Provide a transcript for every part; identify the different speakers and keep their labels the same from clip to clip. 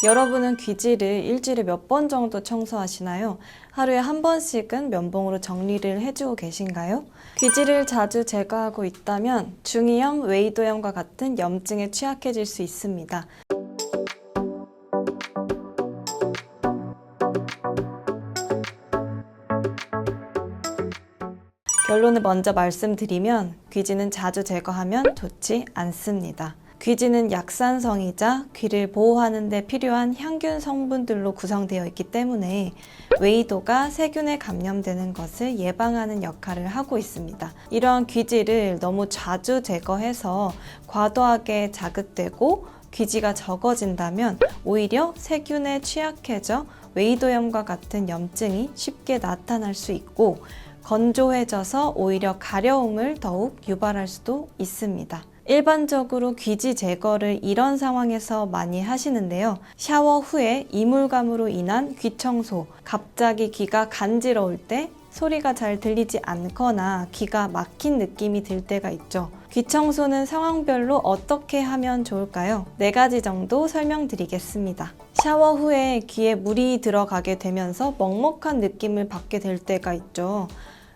Speaker 1: 여러분은 귀지를 일주일에 몇 번 정도 청소하시나요? 하루에 한 번씩은 면봉으로 정리를 해주고 계신가요? 귀지를 자주 제거하고 있다면 중이염, 웨이도염과 같은 염증에 취약해질 수 있습니다. 결론을 먼저 말씀드리면 귀지는 자주 제거하면 좋지 않습니다. 귀지는 약산성이자 귀를 보호하는 데 필요한 향균 성분들로 구성되어 있기 때문에 웨이도가 세균에 감염되는 것을 예방하는 역할을 하고 있습니다. 이러한 귀지를 너무 자주 제거해서 과도하게 자극되고 귀지가 적어진다면 오히려 세균에 취약해져 웨이도염과 같은 염증이 쉽게 나타날 수 있고 건조해져서 오히려 가려움을 더욱 유발할 수도 있습니다. 일반적으로 귀지 제거를 이런 상황에서 많이 하시는데요. 샤워 후에 이물감으로 인한 귀 청소, 갑자기 귀가 간지러울 때 소리가 잘 들리지 않거나 귀가 막힌 느낌이 들 때가 있죠. 귀 청소는 상황별로 어떻게 하면 좋을까요? 4가지 정도 설명드리겠습니다. 샤워 후에 귀에 물이 들어가게 되면서 먹먹한 느낌을 받게 될 때가 있죠.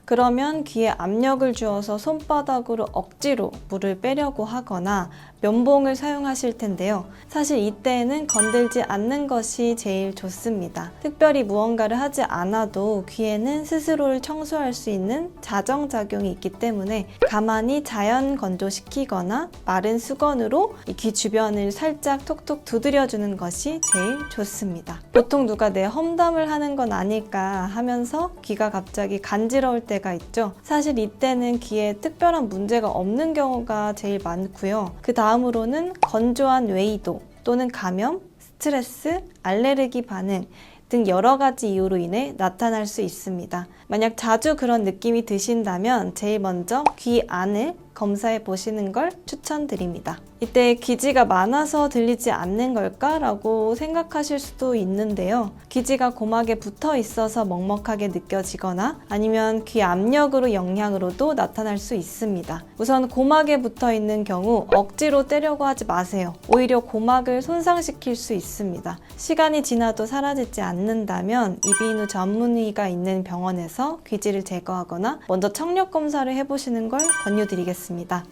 Speaker 1: 그러면 귀에 압력을 주어서 손바닥으로 억지로 물을 빼려고 하거나 면봉을 사용하실 텐데요. 사실 이때에는 건들지 않는 것이 제일 좋습니다. 특별히 무언가를 하지 않아도 귀에는 스스로를 청소할 수 있는 자정작용이 있기 때문에 가만히 자연 건조시키거나 마른 수건으로 귀 주변을 살짝 톡톡 두드려주는 것이 제일 좋습니다. 보통 누가 내 험담을 하는 건 아닐까 하면서 귀가 갑자기 간지러울 때가 있죠. 사실 이때는 귀에 특별한 문제가 없는 경우가 제일 많고요. 그 다음으로는 건조한 웨이도 또는 감염, 스트레스, 알레르기 반응 등 여러 가지 이유로 인해 나타날 수 있습니다. 만약 자주 그런 느낌이 드신다면 제일 먼저 귀 안을 검사해 보시는 걸 추천드립니다. 이때 귀지가 많아서 들리지 않는 걸까? 라고 생각하실 수도 있는데요. 귀지가 고막에 붙어 있어서 먹먹하게 느껴지거나 아니면 귀 압력으로 영향으로도 나타날 수 있습니다. 우선 고막에 붙어 있는 경우 억지로 떼려고 하지 마세요. 오히려 고막을 손상시킬 수 있습니다. 시간이 지나도 사라지지 않는다면 이비인후 전문의가 있는 병원에서 귀지를 제거하거나 먼저 청력 검사를 해보시는 걸 권유드리겠습니다.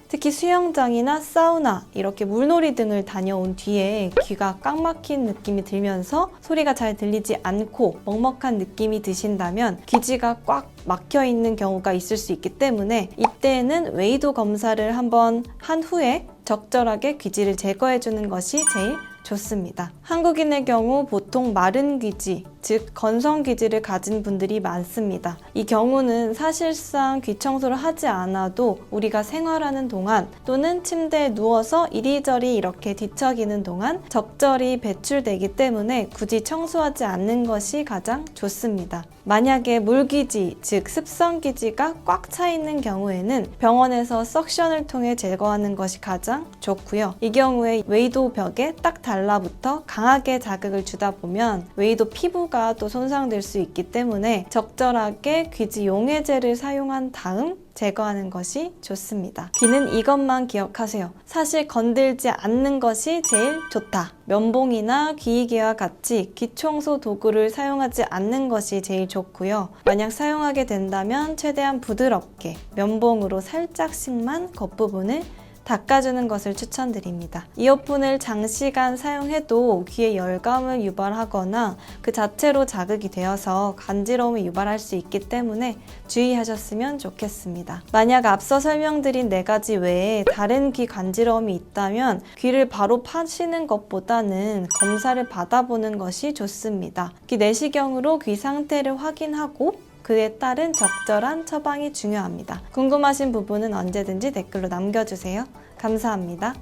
Speaker 1: 특히 수영장이나 사우나, 이렇게 물놀이 등을 다녀온 뒤에 귀가 꽉 막힌 느낌이 들면서 소리가 잘 들리지 않고 먹먹한 느낌이 드신다면 귀지가 꽉 막혀 있는 경우가 있을 수 있기 때문에 이때에는 웨이도 검사를 한번 한 후에 적절하게 귀지를 제거해 주는 것이 제일 좋습니다. 한국인의 경우 보통 마른 귀지, 즉 건성 귀지를 가진 분들이 많습니다. 이 경우는 사실상 귀 청소를 하지 않아도 우리가 생활하는 동안 또는 침대에 누워서 이리저리 이렇게 뒤척이는 동안 적절히 배출되기 때문에 굳이 청소하지 않는 것이 가장 좋습니다. 만약에 물귀지, 즉 습성귀지가 꽉 차 있는 경우에는 병원에서 석션을 통해 제거하는 것이 가장 좋고요. 이 경우에 웨이도 벽에 딱 달라붙어 강하게 자극을 주다 보면 웨이도 피부가 또 손상될 수 있기 때문에 적절하게 귀지 용해제를 사용한 다음 제거하는 것이 좋습니다. 귀는 이것만 기억하세요. 사실 건들지 않는 것이 제일 좋다. 면봉이나 귀이개와 같이 귀청소 도구를 사용하지 않는 것이 제일 좋고요. 만약 사용하게 된다면 최대한 부드럽게 면봉으로 살짝씩만 겉부분을 닦아주는 것을 추천드립니다. 이어폰을 장시간 사용해도 귀에 열감을 유발하거나 그 자체로 자극이 되어서 간지러움을 유발할 수 있기 때문에 주의하셨으면 좋겠습니다. 만약 앞서 설명드린 4가지 외에 다른 귀 간지러움이 있다면 귀를 바로 파시는 것보다는 검사를 받아보는 것이 좋습니다. 귀 내시경으로 귀 상태를 확인하고 그에 따른 적절한 처방이 중요합니다. 궁금하신 부분은 언제든지 댓글로 남겨주세요. 감사합니다.